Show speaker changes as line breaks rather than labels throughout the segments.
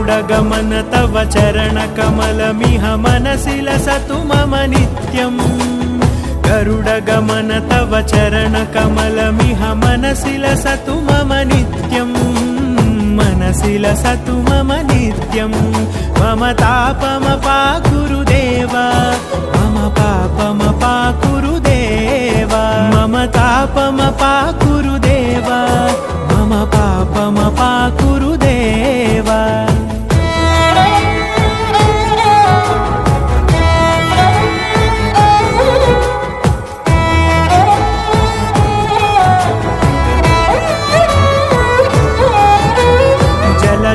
गरुडगमन तव चरणकमलमिह मनसि लसतु मम नित्यम् गरुडगमन तव चरणकमलमिह मनसि लसतु मम नित्यम् मनसि लसतु मम नित्यम् मम तापमपाकुरु देव मम पापमपाकुरु देव मम तापमपाकुरु देव मम पापमपाकुरु देव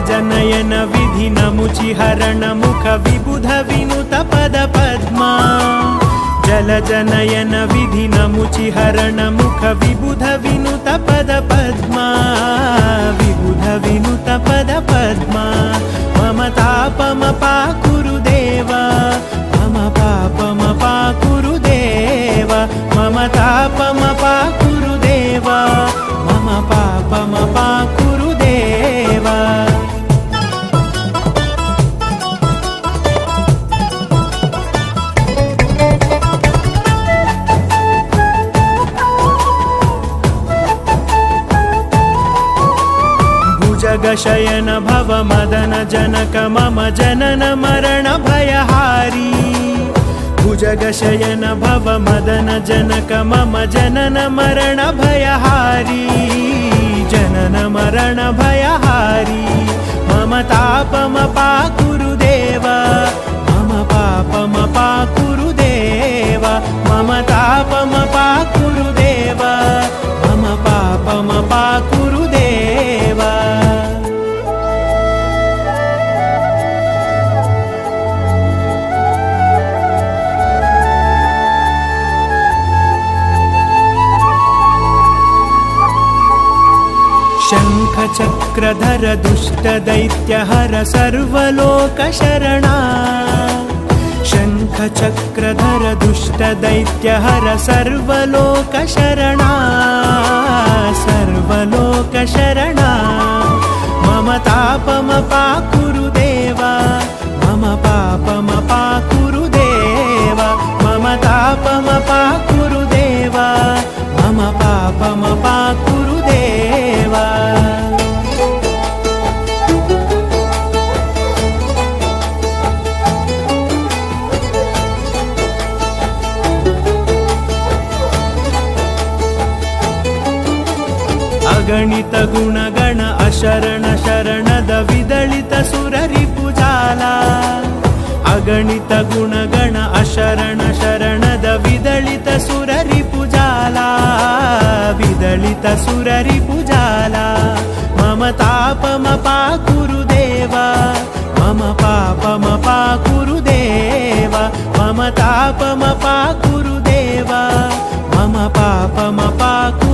जनयन विधि नमुचिहरण मुख विबुध विनुत पद पद्मा जल जनयन विधि नमुचिहरण मुख विबुध विनुत पद पद्मा विबुध विनुत पद पद्मा मम तापमपाकुरु देव मम पापमपाकुरु देव मम तापमपाकुरु देव मम पापमपाकुरु देव जगशयन भव मदन जनक मम जनन मरण भयहारी भुजगशयन भव मदन जनक मम जनन मरण भयहारी जनन मरण भयहारी मम तापमपाकुरु देव मम पापमपाकुरु देव मम तापमपाकुरु देव मम पापमपाकुरु देव शङ्खचक्रधर दुष्टदैत्यहर सर्वलोकशरणा शङ्खचक्रधर दुष्टदैत्यहर सर्वलोकशरणा सर्वलोकशरणा मम तापमपाकुरु देव मम पापमपाकुरु देव मम तापमपाकुरु देव मम पापमपाकुरु देव अगणित गुणगण अशरण शरणद विदलित सुररिपुजाला अगणित गुणगण अशरण शरणद विदलित सुररिपुजाला विदलित सुररिपुजाला मम तापमपाकुरु देव मम पापमपाकुरु देव मम तापमपाकुरु देव मम पापमपाकुरु